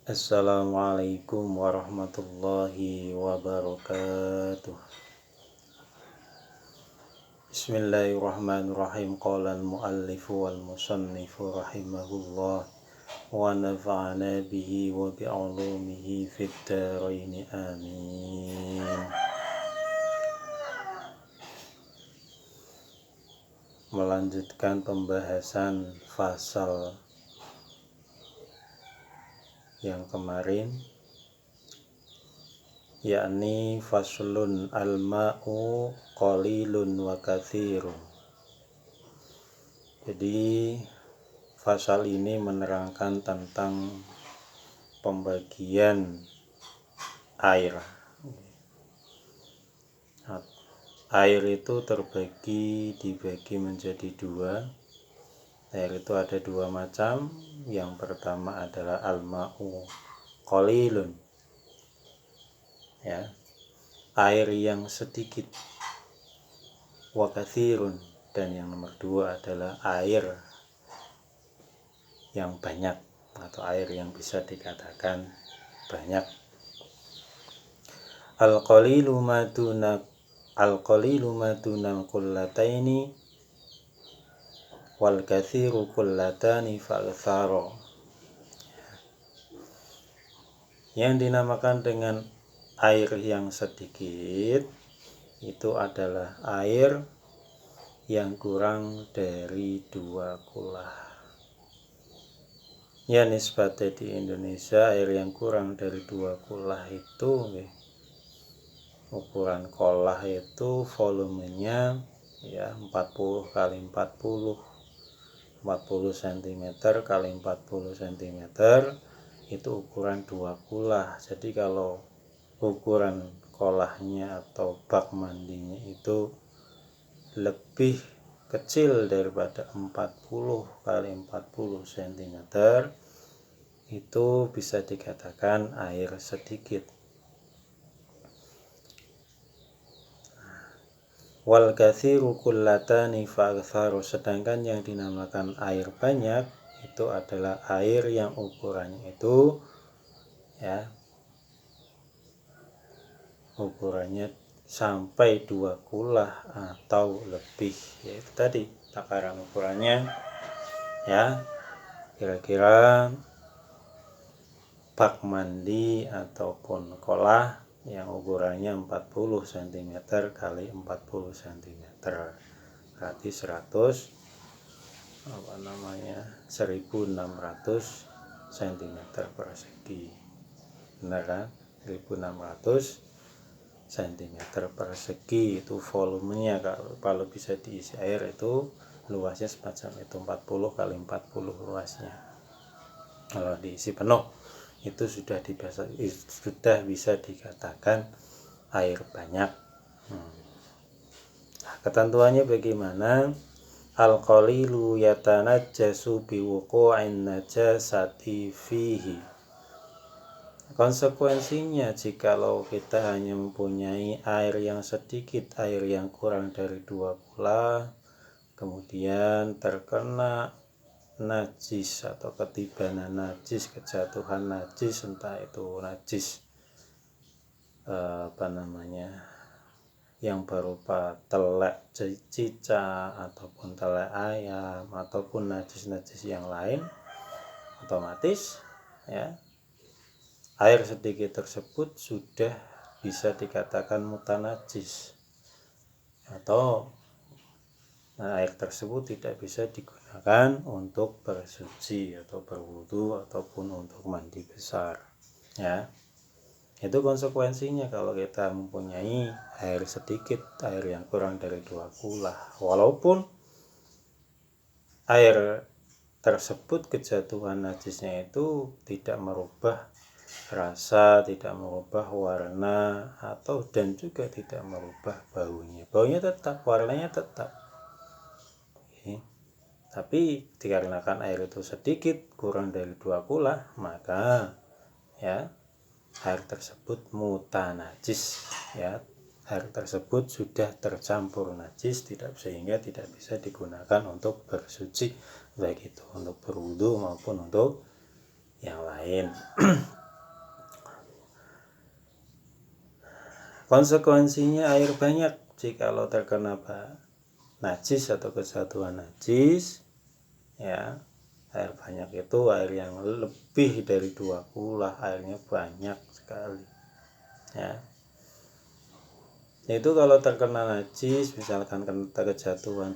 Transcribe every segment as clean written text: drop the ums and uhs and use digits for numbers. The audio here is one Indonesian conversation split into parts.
Assalamualaikum warahmatullahi wabarakatuh. Bismillahirrahmanirrahim. Qala al-muallifu wal musannifu rahimahullah wa nafa'ana bihi wa bi'ulumihi fid dharain amin. Melanjutkan pembahasan fasal yang kemarin, yakni faslun al-ma'u qalilun wa katsirun. Jadi fasal ini menerangkan tentang pembagian air. Air itu dibagi menjadi dua. Air itu ada dua macam. Yang pertama adalah al-ma'u qalilun, ya, air yang sedikit, wa katsirun, dan yang nomor dua adalah air yang banyak atau air yang bisa dikatakan banyak. Al-qalilu madunal qullataini wal katsiru qullatani fa'atharo. Yang dinamakan dengan air yang sedikit itu adalah air yang kurang dari 2 kulah. Ya, nisbatnya di Indonesia air yang kurang dari 2 kulah itu, ukuran kolah itu volumenya ya 40 kali 40 cm kali 40 cm, itu ukuran 2 kulah. Jadi kalau ukuran kolahnya atau bak mandinya itu lebih kecil daripada 40 kali 40 cm, itu bisa dikatakan air sedikit. Wal katsiru qullatani fa'aktsaru, sedangkan yang dinamakan air banyak itu adalah air yang ukurannya itu ukurannya sampai 2 kulah atau lebih. Yaitu tadi takaran ukurannya kira-kira bak mandi ataupun kolah yang ukurannya 40 cm kali 40 cm, berarti 1600 cm persegi. Benar kan? 1600 cm persegi itu volumenya. Kalau bisa diisi air itu luasnya semacam itu, 40 kali 40 luasnya. Kalau diisi penuh itu sudah bisa dikatakan air banyak. Ketentuannya bagaimana? Al-qalilu yatanajjasu biwuqu'in najasati fihi. Konsekuensinya, jikalau kita hanya mempunyai air yang sedikit, air yang kurang dari 2 kulah, kemudian terkena najis atau ketibanan najis, kejatuhan najis, entah itu najis yang berupa telek cicak ataupun telek ayam ataupun najis-najis yang lain, otomatis air sedikit tersebut sudah bisa dikatakan mutanajis, atau air tersebut tidak bisa digunakan untuk bersuci atau berwudu ataupun untuk mandi besar. Itu konsekuensinya kalau kita mempunyai air sedikit, air yang kurang dari 2 kulah. Walaupun air tersebut kejatuhan najisnya itu tidak merubah rasa, tidak merubah warna, dan juga tidak merubah baunya. Baunya tetap, warnanya tetap. Tapi dikarenakan air itu sedikit, kurang dari 2 kulah, maka air tersebut mutanajis, air tersebut sudah tercampur najis, sehingga tidak bisa digunakan untuk bersuci, baik itu untuk berwudu maupun untuk yang lain. Konsekuensinya air banyak jikalau terkena najis atau kejatuhan najis, ya. Air banyak itu air yang lebih dari 2 kula, airnya banyak sekali, ya. Itu kalau terkena najis, misalkan kena kejatuhan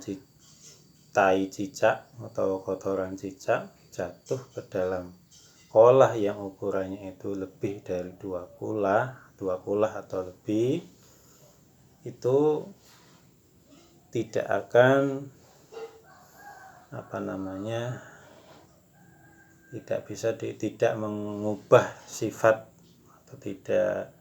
tai cicak atau kotoran cicak jatuh ke dalam kolah yang ukurannya itu lebih dari 2 kulah atau lebih, itu tidak akan tidak mengubah sifat atau tidak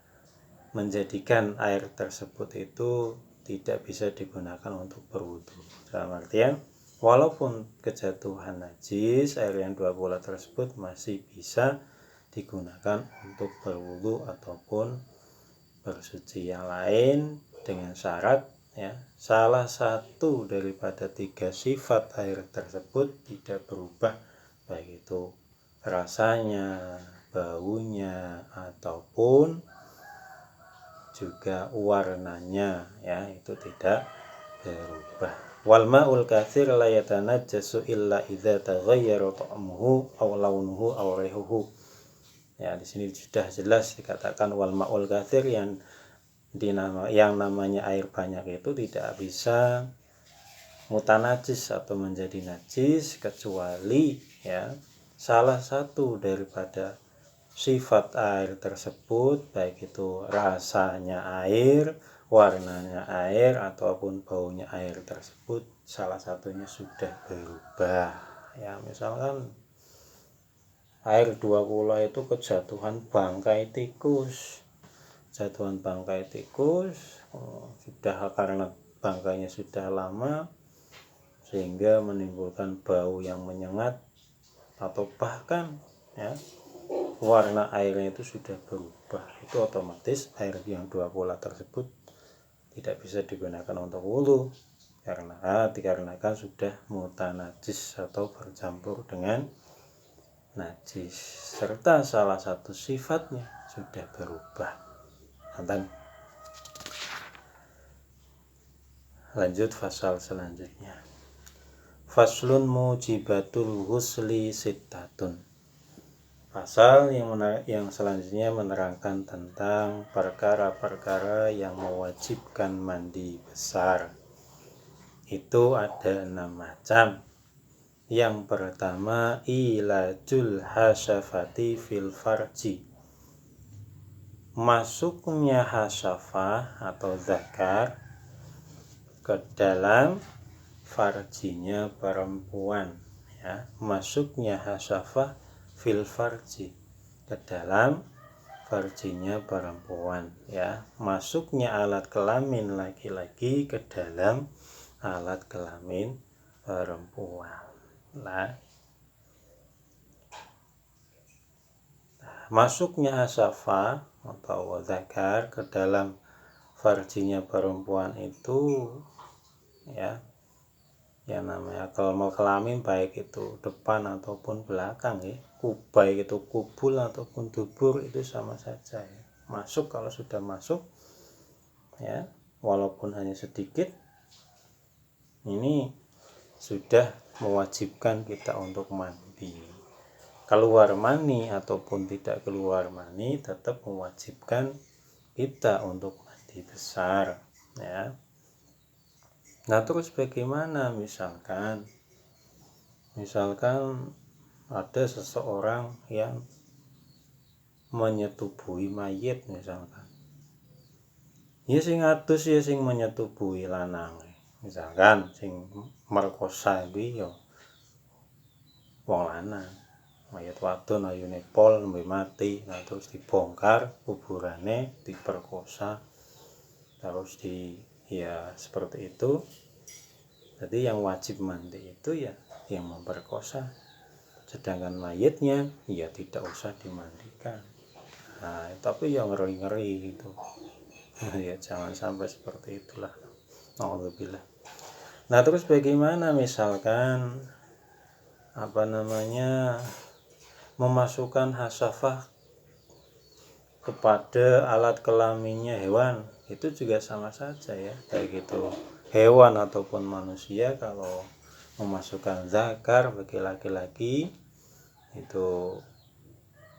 menjadikan air tersebut itu tidak bisa digunakan untuk berwudu. Dalam artian, walaupun kejatuhan najis, air yang 2 kula tersebut masih bisa digunakan untuk berwudu ataupun bersuci yang lain, dengan syarat, ya, salah satu daripada 3 sifat air tersebut tidak berubah, baik itu rasanya, baunya, ataupun juga warnanya, ya, itu tidak berubah. Wal ma'ul katsir la yatanajjasu illa idza taghayyara ta'muhu aw launuhu aw rihuhu. Ya, di sini sudah jelas dikatakan wal ma'ul katsir yang namanya air banyak itu tidak bisa mutanajis atau menjadi najis kecuali, ya, salah satu daripada sifat air tersebut, baik itu rasanya air, warnanya air, ataupun baunya air tersebut, salah satunya sudah berubah. Ya, misalkan air 2 kula itu kejatuhan bangkai tikus. Sudah karena bangkainya sudah lama sehingga menimbulkan bau yang menyengat, atau bahkan, ya, warna airnya itu sudah berubah, itu otomatis air yang 2 kula tersebut tidak bisa digunakan untuk wudu dikarenakan sudah mutanajis atau bercampur dengan najis serta salah satu sifatnya sudah berubah. Lanjut fasal selanjutnya. Faslun mujibatul ghusli sittatun. Pasal yang selanjutnya menerangkan tentang perkara-perkara yang mewajibkan mandi besar. Itu ada 6 macam. Yang pertama, ilajul hasyafati fil farji. Masuknya hasyafah atau zakar ke dalam farjinya perempuan, ya. Masuknya hasyafah fil farji, ke dalam farjinya perempuan, ya. Masuknya alat kelamin laki-laki ke dalam alat kelamin perempuan. Masuknya hasyafah atau zakar ke dalam farjinya perempuan itu, ya, yang namanya kelamin baik itu depan ataupun belakang, ya. Baik itu kubul ataupun dubur itu sama saja, ya. Masuk, kalau sudah masuk, ya, walaupun hanya sedikit, ini sudah mewajibkan kita untuk mandi. Keluar mani ataupun tidak keluar mani tetap mewajibkan kita untuk mandi besar, ya. Nah, terus bagaimana misalkan ada seseorang yang menyetubuhi mayit, misalkan. Ya sing adus ya sing menyetubuhi lanang. Misalkan sing merkosa iki ya wong lanang. Mayit wadon ayune pol nembe mati, nah terus dibongkar kuburane, diperkosa, terus ya seperti itu. Jadi yang wajib mandi itu ya yang memperkosa, sedangkan mayitnya ya tidak usah dimandikan. Nah, tapi yang ngeri-ngeri gitu. Ya jangan sampai seperti itulah. Alhamdulillah. Nah, terus bagaimana misalkan memasukkan hasyafah kepada alat kelaminnya hewan, itu juga sama saja ya, baik itu hewan ataupun manusia. Kalau memasukkan zakar bagi laki-laki itu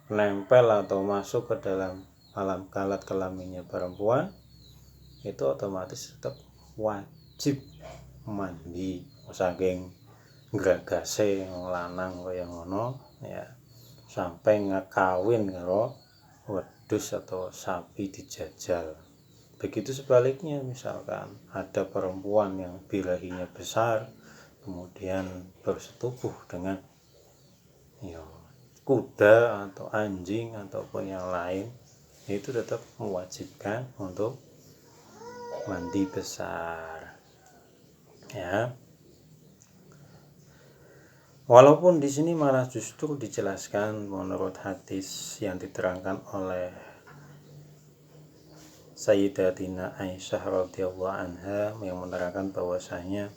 nempel atau masuk ke dalam alat kelaminnya perempuan, itu otomatis tetap wajib mandi saking gragase lanang kaya ngono ya, sampai ngekawin karo wedhus atau sapi dijajal. Begitu sebaliknya, misalkan ada perempuan yang birahinya besar kemudian bersetubuh dengan ya, kuda atau anjing ataupun yang lain, itu tetap mewajibkan untuk mandi besar ya. Walaupun di sini malah justru dijelaskan menurut hadis yang diterangkan oleh Sayyidatina Aisyah radhiyallahu anha yang menerangkan bahwasanya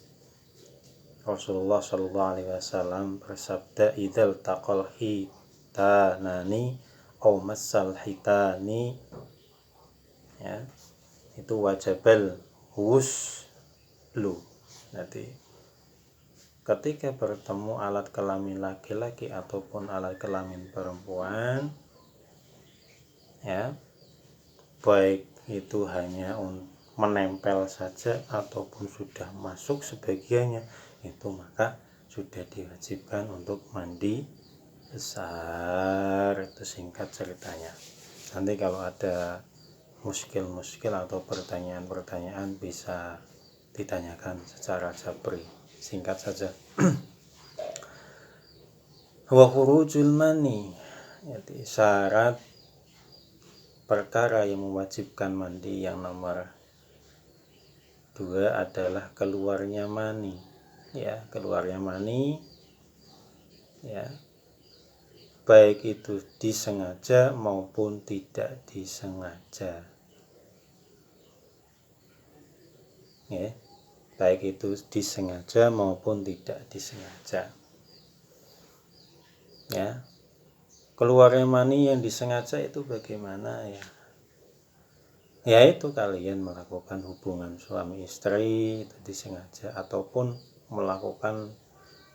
Rasulullah Shallallahu alaihi wasallam bersabda, "Idzal taqal hitanani aw massal hitani," ya, itu wajibal huslu. Nanti ketika bertemu alat kelamin laki-laki ataupun alat kelamin perempuan ya, baik itu hanya menempel saja ataupun sudah masuk sebagiannya, itu maka sudah diwajibkan untuk mandi besar. Itu singkat ceritanya. Nanti kalau ada muskil atau pertanyaan bisa ditanyakan secara japri, singkat saja. Wa khurujul mani, yaitu syarat perkara yang mewajibkan mandi yang nomor 2 adalah keluarnya mani ya, keluarnya mani ya, baik itu disengaja maupun tidak disengaja ya, baik itu disengaja maupun tidak disengaja ya. Keluarnya mani yang disengaja itu bagaimana ya? Yaitu kalian melakukan hubungan suami istri itu disengaja, ataupun melakukan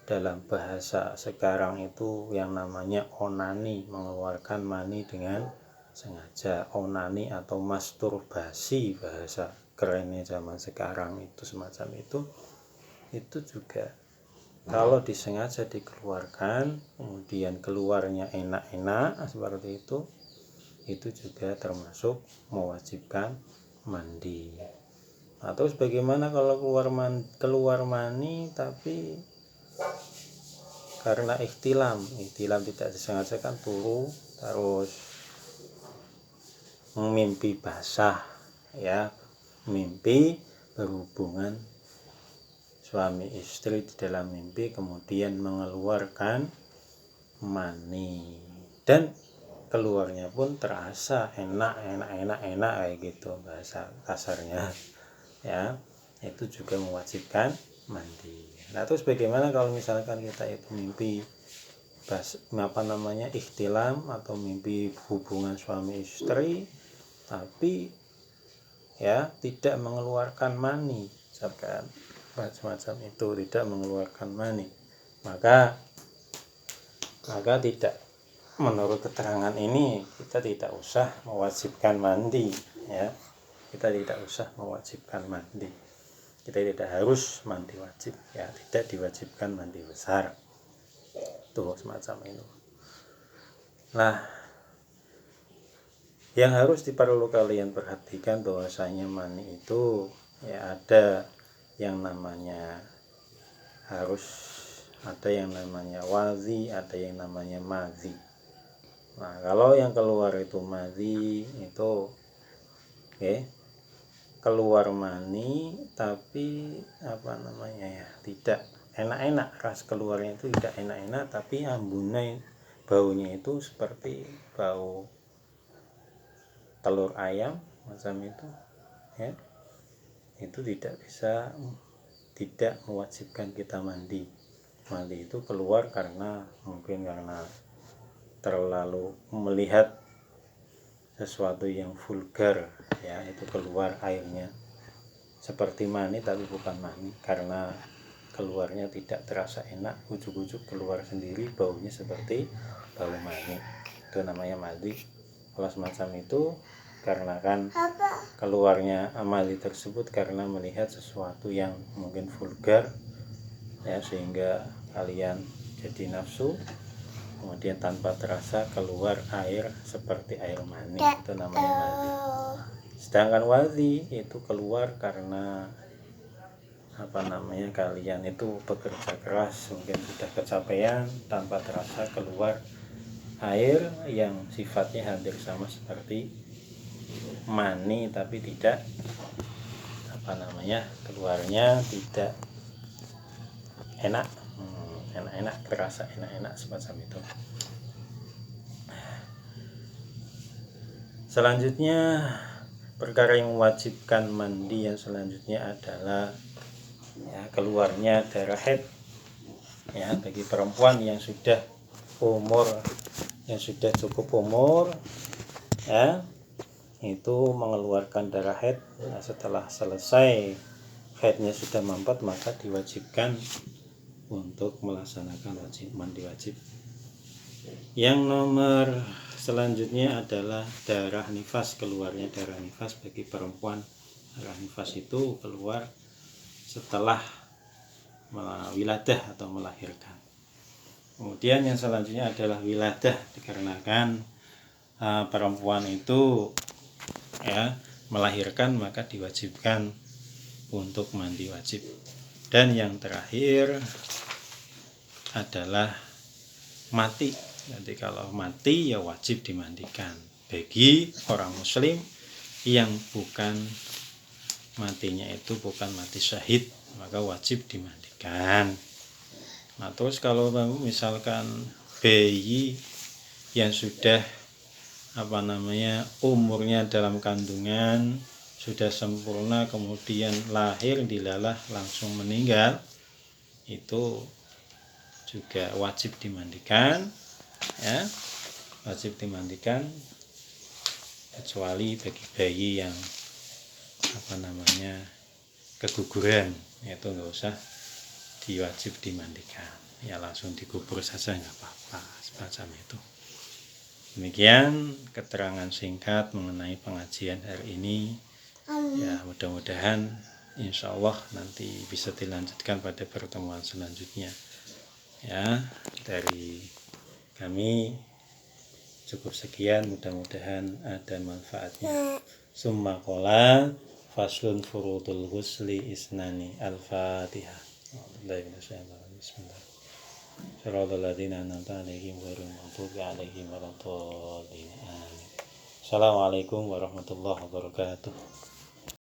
dalam bahasa sekarang itu yang namanya onani, mengeluarkan mani dengan sengaja. Onani atau masturbasi bahasa kerennya zaman sekarang itu semacam itu juga kalau disengaja dikeluarkan kemudian keluarnya enak-enak seperti itu juga termasuk mewajibkan mandi. Atau bagaimana kalau keluar mani tapi karena ihtilam tidak disengaja kan turu terus mimpi basah ya, mimpi berhubungan suami istri di dalam mimpi kemudian mengeluarkan mani dan keluarnya pun terasa enak kayak gitu bahasa kasarnya ya, itu juga mewajibkan mandi. Nah terus bagaimana kalau misalkan kita itu mimpi ikhtilam atau mimpi hubungan suami istri tapi ya tidak mengeluarkan mani, misalkan semacam itu tidak mengeluarkan mani, maka tidak, menurut keterangan ini kita tidak usah mewajibkan mandi ya, kita tidak usah mewajibkan mandi, kita tidak harus mandi wajib ya, tidak diwajibkan mandi besar tuh semacam itu. Nah yang harus perlu kalian perhatikan bahwasanya mani itu ya ada yang namanya wazi, ada yang namanya mazi. Nah kalau yang keluar itu mazi itu keluar mani tapi tidak enak-enak, ras keluarnya itu tidak enak-enak, tapi ambunnya baunya itu seperti bau telur ayam macam itu ya, itu tidak mewajibkan kita mandi itu keluar karena terlalu melihat sesuatu yang vulgar, ya, itu keluar airnya seperti mani tapi bukan mani, karena keluarnya tidak terasa enak, ujuk-ujuk keluar sendiri, baunya seperti bau mani, itu namanya madi. Kalau semacam itu, karena kan keluarnya madi tersebut karena melihat sesuatu yang mungkin vulgar, ya, sehingga kalian jadi nafsu, kemudian tanpa terasa keluar air seperti air mani, itu namanya madi. Sedangkan wadhi itu keluar karena kalian itu bekerja keras, mungkin sudah kecapean, tanpa terasa keluar air yang sifatnya hampir sama seperti mani, tapi tidak keluarnya tidak enak, enak-enak, terasa enak-enak semacam itu. Selanjutnya, perkara yang mewajibkan mandi yang selanjutnya adalah, ya, keluarnya darah haid, ya, bagi perempuan yang sudah cukup umur, ya, itu mengeluarkan darah haid. Nah, setelah selesai haidnya sudah mampet, maka diwajibkan untuk melaksanakan mandi wajib. Yang nomor selanjutnya adalah darah nifas, keluarnya darah nifas bagi perempuan. Darah nifas itu keluar setelah wiladah atau melahirkan. Kemudian yang selanjutnya adalah wiladah, dikarenakan perempuan itu, ya, melahirkan, maka diwajibkan untuk mandi wajib. Dan yang terakhir adalah mati. Nanti kalau mati, ya wajib dimandikan. Bagi orang muslim yang bukan matinya itu bukan mati syahid, maka wajib dimandikan. Nah, terus kalau misalkan bayi yang sudah umurnya dalam kandungan sudah sempurna, kemudian lahir dilalah langsung meninggal, itu juga wajib dimandikan, ya, wajib dimandikan, kecuali bagi bayi yang keguguran, itu nggak usah diwajib dimandikan, ya, langsung dikubur saja nggak apa-apa, semacam itu. Demikian keterangan singkat mengenai pengajian hari ini, ya, mudah-mudahan insya Allah nanti bisa dilanjutkan pada pertemuan selanjutnya, ya. Dari kami cukup sekian, mudah-mudahan ada manfaatnya. Summa qala faslun furudul ghusli isnani. Al-Fatihah. Bismillah. Shiratal ladzina an'amta 'alaihim ghairil maghdubi 'alaihim waladdallin. Amin. Assalamualaikum warahmatullahi wabarakatuh.